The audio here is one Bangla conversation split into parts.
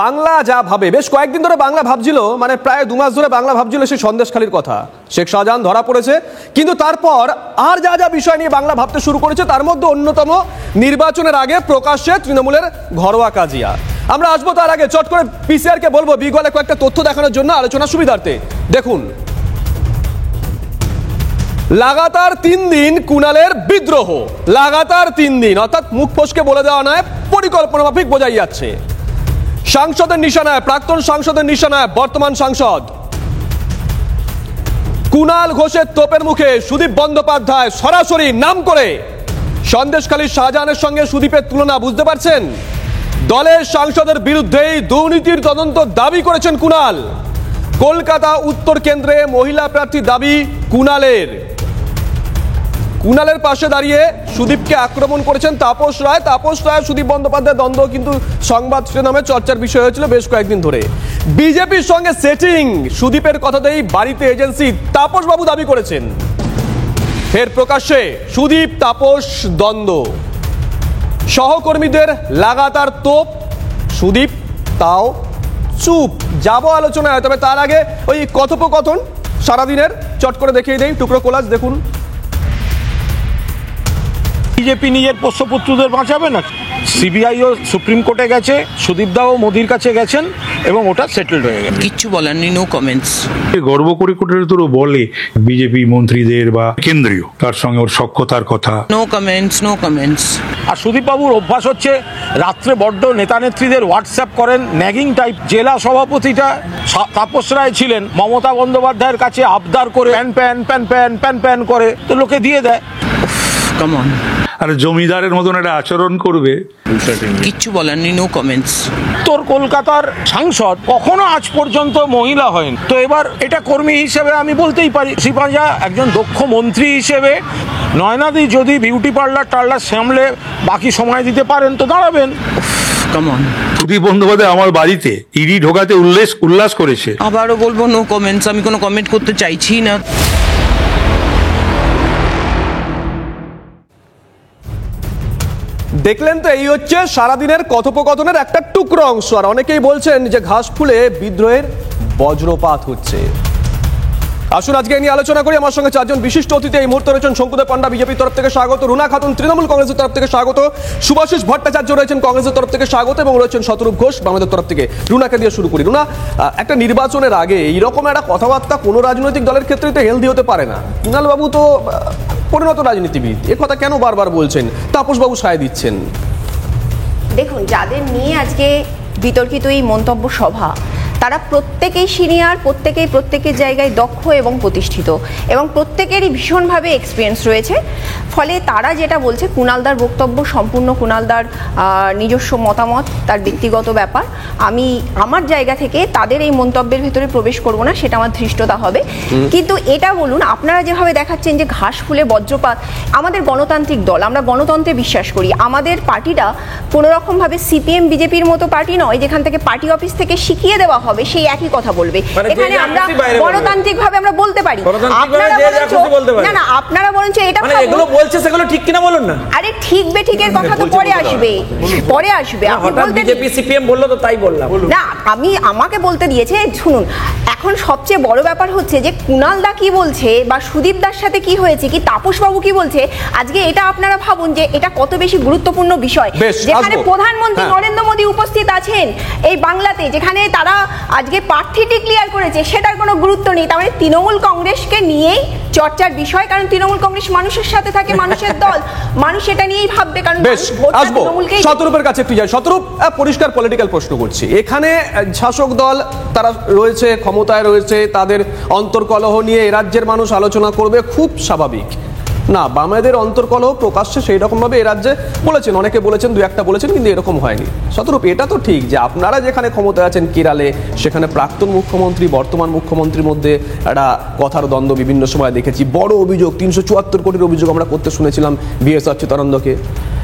বাংলা যা ভাবে, বেশ কয়েকদিন ধরে বাংলা ভাবছিল, মানে প্রায় 2 মাস ধরে বাংলা ভাবছিল সেই সন্দেশখালির কথা। শেখ শাহজাহান ধরা পড়েছে, কিন্তু তারপর আর যা যা বিষয় নিয়ে বাংলা ভাবতে শুরু করেছে তার মধ্যে অন্যতম নির্বাচনের আগে প্রকাশ্যে তৃণমূলের ঘরোয়া কাজিয়া। আমরা আসবো, তার আগে চট করে পিসিআর কে বলবো বিগলে কয়েকটা তথ্য দেখানোর জন্য আলোচনার সুবিধার্থে। দেখুন, লাগাতার 3 দিন কুণালের বিদ্রোহ, লাগাতার 3 দিন, অর্থাৎ মুখ ফসকে বলে দেওয়া নয়, পরিকল্পনা মাফিক বোঝাই যাচ্ছে। সাংসদের নিশানায়, প্রাক্তন সাংসদের নিশানায় বর্তমান সাংসদ কুণাল ঘোষের তোপের মুখে সুদীপ বন্দ্যোপাধ্যায় সরাসরি নাম করে সন্দেশখালীর শাহজাহানের সঙ্গে সুদীপের তুলনা। বুঝতে পারছেন, দলের সাংসদের বিরুদ্ধেই দুর্নীতির তদন্ত দাবি করেছেন কুণাল। কলকাতা উত্তর কেন্দ্রে মহিলা প্রার্থী দাবি কুণালের। কুণালের পাশে দাঁড়িয়ে সুদীপকে আক্রমণ করেছেন তাপস রায়। তাপস রায় সুদীপ বন্দ্যোপাধ্যায় দ্বন্দ্ব কিন্তু সংবাদ শিরোনামে চর্চার বিষয় হয়েছিল বেশ কয়েকদিন ধরে। বিজেপির সঙ্গে সেটিং, সুদীপের কথাতেই বাড়িতে এজেন্সি, তাপস বাবু দাবি করেছেন। ফের প্রকাশ্যে সুদীপ তাপস দ্বন্দ্ব, সহকর্মীদের লাগাতার তোপ, সুদীপ তাও চুপ। যাবো আলোচনায়, তবে তার আগে ওই কথোপকথন সারাদিনের চট করে দেখিয়ে দেই, টুকরো কোলাজ দেখুন। বিজেপি নিজের পোষ্যপুত্রদের বাঁচাবে না। সিবিআইও সুপ্রিম কোর্টে গেছে, সুদীপদাও মোদির কাছে গেছেন এবং ওটা সেটেলড হয়ে গেছে। কিচ্ছু বলার নেই, নো কমেন্টস। গর্ব করে কোটেরও বলে বিজেপি মন্ত্রীদের বা কেন্দ্রীয়, তার সঙ্গে ওর সখ্যতার কথা। No comments, no comments. আর সুদীপবাবুর অভ্যাস হচ্ছে রাত্রে বড্ড নেতা নেত্রীদের হোয়াটসঅ্যাপ করেন, ন্যাগিং টাইপ। জেলা সভাপতিটা তাপস রায় ছিলেন, মমতা বন্দ্যোপাধ্যায়ের কাছে আবদার করে pan pan pan pan pan pan করে তো লোকে দিয়ে দেয়। Come on. আর জমিদারের মতন একটা আচরণ করবে, কিচ্ছু বলার নেই, নো কমেন্টস। উত্তর কলকাতার সাংসদ কখনো আজ পর্যন্ত মহিলা হয়নি, তো এবার এটা কর্মী হিসেবে আমি বলতেই পারি। সিপাজা একজন দক্ষ মন্ত্রী হিসেবে নয়নাদি যদি বিউটি পার্লার টার্লার সামলে বাকি সময় দিতে পারেন তো দাঁড়াবেন। Come on. সুদীপ বন্দ্যোপাধ্যায় আমার বাড়িতে ইডি ঢোকাতে উল্লাস করেছে। আবারও বলবো, নো কমেন্টস। আমি কোনো কমেন্ট করতে চাইছি না। দেখলেন তো, এই হচ্ছে সারাদিনের কথোপকথনের একটা টুকরো অংশ। আর অনেকেই বলছেন যে ঘাস ফুলে বিদ্রোহের বজ্রপাত হচ্ছে। আসুন আজকে নিয়ে আলোচনা করি। আমার সঙ্গে 4 জন বিশিষ্ট অতিথি এই মুহূর্তে রয়েছেন। শঙ্কুদেব পান্ডা বিজেপির তরফ থেকে স্বাগত, রুনা খাতুন তৃণমূল কংগ্রেসের তরফ থেকে স্বাগত, সুভাষিস ভট্টাচার্য রয়েছেন কংগ্রেসের তরফ থেকে স্বাগত, এবং রয়েছেন শতরূপ ঘোষ বাংলাদেশের তরফ থেকে। রুনাকে দিয়ে শুরু করি। রুনা, একটা নির্বাচনের আগে এইরকম একটা কথাবার্তা কোনো রাজনৈতিক দলের ক্ষেত্রে তো হেলদি হতে পারে না। কুণাল বাবু তো পরিণত রাজনীতিবিদ, এ কথা কেন বারবার বলছেন? তাপস বাবু সায় দিচ্ছেন। দেখুন, যাদের নিয়ে আজকে বিতর্কিত এই মন্তব্য সভা, তারা প্রত্যেকেই সিনিয়র, প্রত্যেকের জায়গায় দক্ষ এবং প্রতিষ্ঠিত, এবং প্রত্যেকেরই ভীষণভাবে এক্সপিরিয়েন্স রয়েছে। ফলে তারা যেটা বলছে, কুণালদার বক্তব্য সম্পূর্ণ কুণালদার নিজস্ব মতামত, তার ব্যক্তিগত ব্যাপার। আমি আমার জায়গা থেকে তাদের এই মন্তব্যের ভেতরে প্রবেশ করব না, সেটা আমার ধৃষ্টতা হবে। কিন্তু এটা বলুন, আপনারা যেভাবে দেখাচ্ছেন যে ঘাস ফুলে বজ্রপাত, আমাদের গণতান্ত্রিক দল, আমরা গণতন্ত্রে বিশ্বাস করি। আমাদের পার্টিটা কোনোরকমভাবে সিপিএম বিজেপির মতো পার্টি নয় যেখান থেকে পার্টি অফিস থেকে শিখিয়ে দেওয়া হবে সেই একই কথা বলবে। এখানে আমরা গণতান্ত্রিক ভাবে আমরা বলতে পারি। আপনারা বরঞ্চ এটা এগুলো বলছে সেগুলো ঠিক কিনা বলুন না। আরে ঠিক বেঠিকের কথা তো পরে আসবে, পরে আসবে। বিজেপি সিপিএম বললো তো তাই বললাম না, আমাকে বলতে দিয়েছে। শুনুন, এখন সবচেয়ে বড় ব্যাপার হচ্ছে যে কুণাল দা কি বলছে বা সুদীপ দার সাথে কি হয়েছে, কি তাপস বাবু কি বলছে আজকে, এটা আপনারা ভাবুন যে এটা কত বেশি গুরুত্বপূর্ণ বিষয়। যেখানে প্রধানমন্ত্রী নরেন্দ্র মোদী উপস্থিত আছেন এই বাংলাতে, যেখানে তারা আজকে প্রার্থী ডিক্লেয়ার করেছে, সেটার কোনো গুরুত্ব নেই। তার মানে তৃণমূল কংগ্রেসকে নিয়েই চর্চার বিষয়, কারণ তৃণমূল কংগ্রেস মানুষের সাথে থাকে, মানুষের দল, মানুষ এটা নিয়েই ভাববে। কারণ শতরূপের কাছে একটু যাই। শতরূপ, পরিষ্কার পলিটিক্যাল প্রশ্ন করছি। এখানে শাসক দল তারা রয়েছে, ক্ষমতায় রয়েছে, তাদের অন্তর্কলহ নিয়ে এ রাজ্যের মানুষ আলোচনা করবে, খুব স্বাভাবিক না। বামেদের অন্তর্কলহ প্রকাশ্যে সেই রকম ভাবে এ রাজ্যে বলেছেন, অনেকে বলেছেন, 2-1টা বলেছেন, কিন্তু এরকম হয়নি। শতরূপ, এটা তো ঠিক যে আপনারা যেখানে ক্ষমতায় আছেন কেরালে, সেখানে প্রাক্তন মুখ্যমন্ত্রী বর্তমান মুখ্যমন্ত্রীর মধ্যে একটা কথার দ্বন্দ্ব বিভিন্ন সময় দেখেছি। বড় অভিযোগ, 374 কোটির অভিযোগ আমরা করতে শুনেছিলাম VS অচ্যুতানন্দকে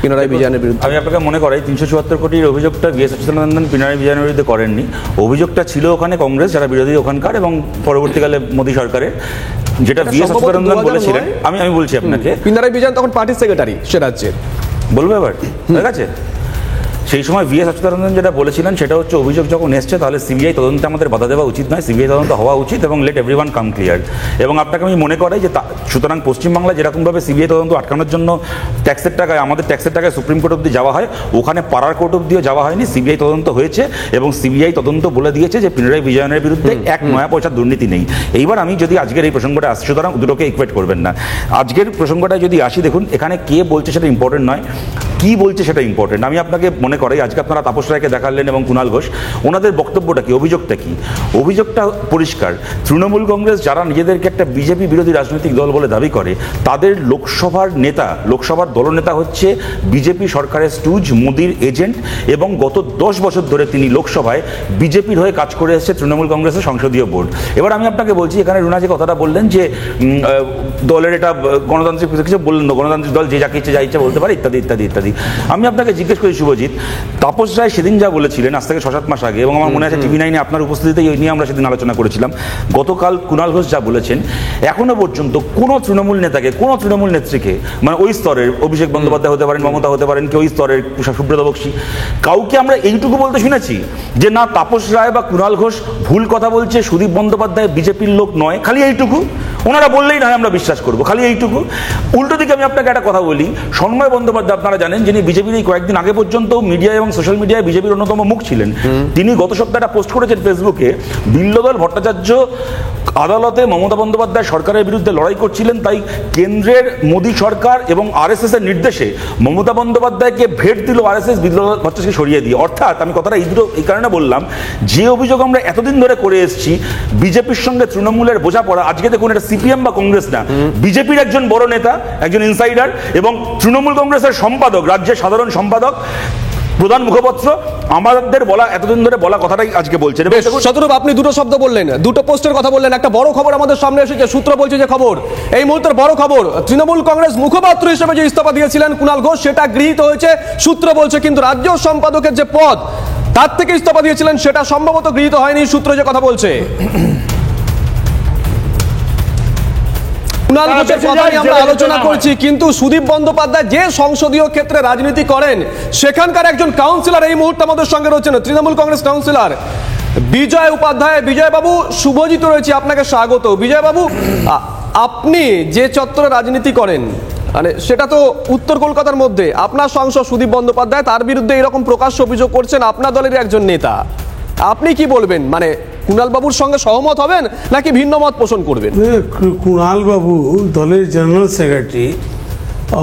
পিনারাই বিজয়নের বিরুদ্ধে। আমি আপনাকে মনে করাই 374 কোটির অভিযোগটা VS অচ্যুতানন্দন পিনারাই বিজয়নের বিরুদ্ধে করেননি। অভিযোগটা ছিল ওখানে কংগ্রেস যারা বিরোধী ওখানকার, এবং পরবর্তীকালে মোদী সরকারের, যেটা VS অচ্যুতানন্দন বলেছিলেন। আমি বলছি আপনাকে, পিনারাই বিজয়ন তখন পার্টির সেক্রেটারি সে রাজ্যের। বলবো এবার হয়ে গেছে। সেই সময় ভিএস অচ্যুতানন্দন যেটা বলেছিলেন সেটা হচ্ছে অভিযোগ যখন এসছে তাহলে সিবিআই তদন্তে আমাদের বাধা দেওয়া উচিত নয়, সিবিআই তদন্ত হওয়া উচিত এবং লেট এভরিওয়ান কাম ক্লিয়ার। এবং আপনাকে আমি মনে করাই যে সুতরাং পশ্চিমবাংলায় যেরকমভাবে সিবিআই তদন্ত আটকানোর জন্য ট্যাক্সের টাকায় আমাদের ট্যাক্সের টাকায় সুপ্রিম কোর্ট অব্দি যাওয়া হয়, ওখানে পাড়ার কোর্ট অব্দিও যাওয়া হয়নি, সিবিআই তদন্ত হয়েছে এবং সিবিআই তদন্ত বলে দিয়েছে যে পিনারাই বিজয়নের বিরুদ্ধে এক নয়া পয়সার দুর্নীতি নেই। এইবার আমি যদি আজকের এই প্রসঙ্গটা আসি, সুতরাং দুটোকে ইকুয়েট করবেন না। আজকের প্রসঙ্গটায় যদি আসি, দেখুন এখানে কে বলছে সেটা ইম্পর্টেন্ট নয়, কি বলছে সেটা ইম্পর্টেন্ট। আমি আপনাকে মনে করাই আজকে আপনারা তাপস রায়কে দেখালেন এবং কুণাল ঘোষ, ওনাদের বক্তব্যটা কি, অভিযোগটা কি? অভিযোগটা পরিষ্কার, তৃণমূল কংগ্রেস যারা নিজেদেরকে একটা বিজেপি বিরোধী রাজনৈতিক দল বলে দাবি করে, তাদের লোকসভার নেতা, লোকসভার দলনেতা হচ্ছে বিজেপি সরকারের স্টুজ, মোদির এজেন্ট, এবং গত 10 বছর ধরে তিনি লোকসভায় বিজেপির হয়ে কাজ করে এসেছে তৃণমূল কংগ্রেসের সংসদীয় বোর্ড। এবার আমি আপনাকে বলছি, এখানে রুনা যে কথাটা বললেন যে দলের এটা গণতান্ত্রিক কিছু বললেন, গণতান্ত্রিক দল যে যাকে ইচ্ছে যা ইচ্ছা বলতে পারে ইত্যাদি ইত্যাদি ইত্যাদি। আমি আপনাকে জিজ্ঞেস করি শুভজিৎ, তাপস রায় সেদিন যা বলেছিলেন আজ থেকে 6-7 মাস আগে, এবং আমার মনে আছে টিভি 9-এ আপনার উপস্থিতিতে এই নিয়ে আমরা সেদিন আলোচনা করেছিলাম, গতকাল কুণাল ঘোষ যা বলেছেন, এখনো পর্যন্ত কোনো তৃণমূল নেতাকে, কোনো তৃণমূল নেত্রীকে, মানে ওই স্তরের অভিষেক বন্দ্যোপাধ্যায় হতে পারেন, মমতা হতে পারেন, কি ওই স্তরের সুব্রত বক্সী, কাউকে আমরা এইটুকু বলতে শুনেছি যে না তাপস রায় বা কুণাল ঘোষ ভুল কথা বলছে, সুদীপ বন্দ্যোপাধ্যায় বিজেপির লোক নয়, খালি এইটুকু ওনারা বললেই না আমরা বিশ্বাস করবো, খালি এইটুকু। উল্টো দিকে আমি আপনাকে একটা কথা বলি, সন্ময় বন্দ্যোপাধ্যায় আপনারা জানেন, যিনি বিজেপির এই কয়েকদিন আগে পর্যন্ত মিডিয়া এবং সোশ্যাল মিডিয়ায় বিজেপির অন্যতম মুখ ছিলেন, তিনি গত সপ্তাহে পোস্ট করেছেন ফেসবুকে, বিল্লদল ভট্টাচার্য আদালতে মমতা বন্দ্যোপাধ্যায় সরকারের বিরুদ্ধে লড়াই করছিলেন, তাই কেন্দ্রের মোদী সরকার এবং আরএসএস এর নির্দেশে মমতা বন্দ্যোপাধ্যায়কে ভেট দিল আরএসএস বিল্লদল ভট্টাচার্যকে সরিয়ে দিয়ে। অর্থাৎ আমি কথাটা এই কারণে বললাম, যে অভিযোগ আমরা এতদিন ধরে করে এসেছি বিজেপির সঙ্গে তৃণমূলের বোঝাপড়া, আজকে দেখুন এটা সিপিএম বা কংগ্রেস না, বিজেপির একজন বড় নেতা, একজন ইনসাইডার এবং তৃণমূল কংগ্রেসের সম্পাদক, রাজ্যের সাধারণ সম্পাদক, প্রধান মুখপাত্র আমাদের বলা এতদিন ধরে বলা কথাটাই আজকে বলছেন। শতরূপ, আপনি দুটো শব্দ বললেন, দুটো পোস্টের কথা বললেন, একটা বড় খবর আমাদের সামনে এসেছে, সূত্র বলছে যে খবর এই মুহূর্তের বড় খবর, তৃণমূল কংগ্রেস মুখপাত্র হিসেবে যে ইস্তফা দিয়েছিলেন কুণাল ঘোষ সেটা গৃহীত হয়েছে, সূত্র বলছে, কিন্তু রাজ্য সম্পাদকের যে পদ তার থেকে ইস্তফা দিয়েছিলেন সেটা সম্ভবত গৃহীত হয়নি, সূত্র যে কথা বলছে। কুণাল ঘোষের কথা নিয়ে আমরা আলোচনা করছি, কিন্তু সুদীপ বন্দ্যোপাধ্যায় যে সংসদীয় ক্ষেত্রে রাজনীতি করেন সেখানকার একজন কাউন্সিলর এই মুহূর্তে আমাদের সঙ্গে রয়েছেন, তৃণমূল কংগ্রেস কাউন্সিলর বিজয় উপাধ্যায়। বিজয় বাবু, শুভজিৎ রয়েছে, আপনাকে স্বাগত। বিজয় বাবু, আপনি যে চত্বরে রাজনীতি করেন, মানে সেটা তো উত্তর কলকাতার মধ্যে, আপনার সাংসদ সুদীপ বন্দ্যোপাধ্যায়, তার বিরুদ্ধে এরকম প্রকাশ্য অভিযোগ করছেন আপনার দলের একজন নেতা, আপনি কি বলবেন? মানে কুণাল বাবুর সঙ্গে সহমত হবেন নাকি ভিন্ন মত পোষণ করবেন? কুণাল বাবু দলের জেনারেল সেক্রেটারি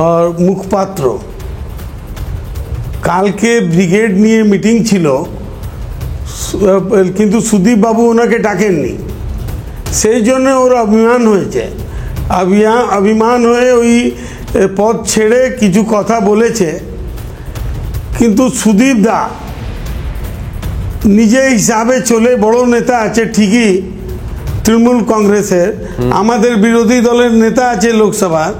আর মুখপাত্র, কালকে ব্রিগেড নিয়ে মিটিং ছিল, কিন্তু সুদীপ বাবু ওনাকে ডাকেননি, সেই জন্য ওর অভিমান হয়েছে, অভিমান হয়ে ওই পদ ছেড়ে কিছু কথা বলেছে। কিন্তু সুদীপ দা নিজে হিসাবে চলে, বড় নেতা আছে ঠিকই তৃণমূল কংগ্রেসের, আমাদের বিরোধী দলের নেতা আছে লোকসভার,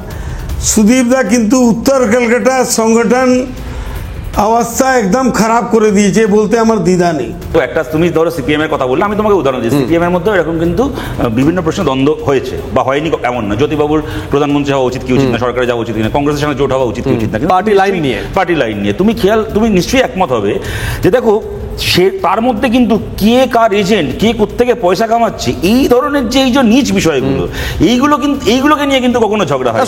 সুদীপ দা কিন্তু উত্তর কলকাতার সংগঠন অবস্থা একদম খারাপ করে দিয়েছে, বলতে আমার দ্বিধা নেই। তো একটা তুমি ধরো সিপিএম এর কথা বললে, আমি তোমাকে উদাহরণ দিই, সিপিএম এর মধ্যে এরকম কিন্তু বিভিন্ন প্রশ্নে দ্বন্দ্ব হয়েছে বা হয়নি এমন না। জ্যোতিবাবুর প্রধানমন্ত্রী হওয়া উচিত কি উচিত না, সরকারে যাওয়া উচিত কিনা, কংগ্রেসের সঙ্গে জোট হওয়া উচিত কি উচিত না, পার্টি লাইন নিয়ে তুমি নিশ্চয়ই একমত হবে যে দেখো সে তার মধ্যে কিন্তু কে কার এজেন্ট, কে কোত্থেকে পয়সা কামাচ্ছে, এই ধরনের যে এই যে নিচ বিষয়গুলো, এইগুলোকে নিয়ে কিন্তু কখনো ঝগড়া হয়।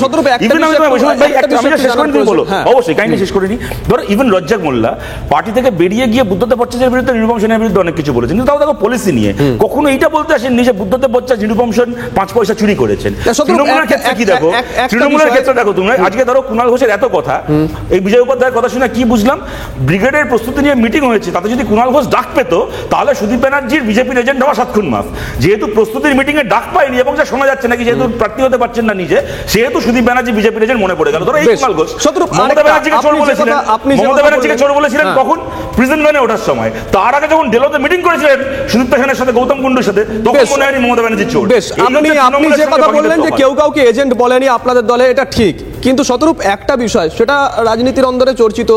অবশ্যই কাহিনী শেষ করে নি। ধরো ইভেন রজ্জাক মোল্লা পার্টি থেকে বেরিয়ে গিয়ে বুদ্ধদেব ভট্টাচার্যের বিরুদ্ধে, নিরুপম সেনের বিরুদ্ধে অনেক কিছু বলেছেন, কিন্তু তাও দেখো পলিসি নিয়ে কখনো এইটা বলতে আসেন যে বুদ্ধদেব ভট্টাচার্য, নিরুপম সেন 5 পয়সা চুরি করেছেন। তৃণমূলের ক্ষেত্রে কি দেখো, তৃণমূলের ক্ষেত্রে দেখো তুমি আজকে ধরো কুণাল ঘোষের এত কথা, এই বিজয় উপাধ্যায়ের কথা শুনে কি বুঝলাম, ব্রিগেডের প্রস্তুতি নিয়ে মিটিং হয়েছে, তাতে যদি কুণাল ঘোষ ডাক পেত তাহলে সুদীপ ব্যানার্জির বিজেপির এজেন্ট হওয়া 7 খুন মাফ। যেহেতু প্রস্তুতির মিটিং এ ডাক পায়নি এবং যা শোনা যাচ্ছে নাকি যেহেতু প্রার্থী হতে পারছেন না নিজে, সেহেতু সুদীপ ব্যানার্জি বিজেপির এজেন্ট মনে পড়ে গেল। ধরো এই কুণাল ঘোষ মমতা ব্যানার্জিকে চোর বলেছিলেন কখন, প্রিজন ভ্যানে ওঠার সময়, তার আগে যখন ডেলোতে মিটিং করেছিলেন সুদীপ্তা সেনের সাথে, গৌতম কুণ্ডুর সাথে, তখন মনে হয়নি মমতা ব্যানার্জি চোর। আপনি যে কথা বললেন যে কেউ কাউকে এজেন্ট বলেনি আপনাদের দলে, এটা ঠিক, কিন্তু শতরূপ একটা বিষয়, সেটা রাজনীতির অন্দরে চর্চিত,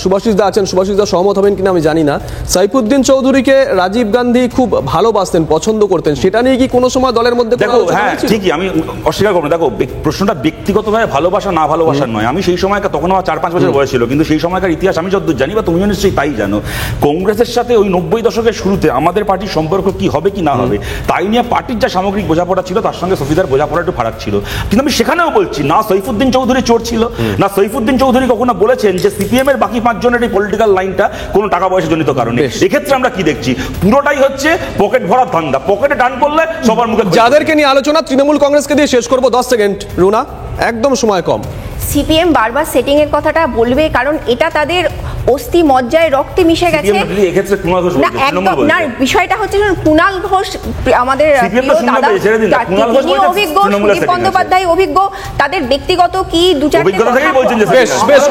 সুভাষিস দা আছেন, সুভাষিস দা সহমত হবেন কিনা আমি জানি না, সাইফুদ্দিন চৌধুরীকে রাজীব গান্ধী খুব ভালোবাসতেন, পছন্দ করতেন, সেটা নিয়ে কি কোনো সময় দলের মধ্যে কোনো দেখো, আলোচনা হ্যাঁ হয়েছিল? ঠিকই, আমি অস্বীকার করবো না। দেখো, প্রশ্নটা ব্যক্তিগতভাবে ভালোবাসা না ভালোবাসার নয়। আমি সেই সময়কার, তখন আমার 4-5 বছর বয়স ছিল, কিন্তু সেই সময়কার ইতিহাস আমি যতদূর জানি বা তুমিও নিশ্চয়ই তাই জানো, কংগ্রেসের সাথে ওই 90 দশকের শুরুতে আমাদের পার্টির সম্পর্ক কি হবে কি না হবে তাই নিয়ে পার্টির যা সামগ্রিক বোঝাপড়া ছিল তার সঙ্গে সফিদার বোঝাপড়া একটু ফারাক ছিল। কিন্তু আমি সেখানেও বলছি না সাইফুদ্দিন চৌধুরী চোর ছিল, না সাইফুদ্দিন চৌধুরী কখনো বলেছেন যে সিপিএম এর বাকি 5 জনের এই পলিটিক্যাল লাইনটা কোনো টাকা পয়সা জনিত কারণে। এক্ষেত্রে আমরা কি দেখছি, পুরোটাই হচ্ছে পকেট ভরার ধান্দা, পকেটে টান করলে সবার মুখে। যাদেরকে নিয়ে আলোচনা, তৃণমূল কংগ্রেসকে দিয়ে শেষ করবো, 10 সেকেন্ড রুনা, একদম সময় কম। সিপিএম বারবার সেটিং এর কথাটা বলবে, কারণ এটা তাদের অস্থি মজ্জায় রক্তে মিশে গেছে। এক্ষেত্রে কুণাল ঘোষ না, একদম না, বিষয়টা হচ্ছে কুণাল ঘোষ আমাদের অভিজ্ঞ, সুদীপ বন্দ্যোপাধ্যায় অভিজ্ঞ, তাদের ব্যক্তিগত কি দু চারটে অভিজ্ঞতা থেকেই বলছেন যে বেশ বেশ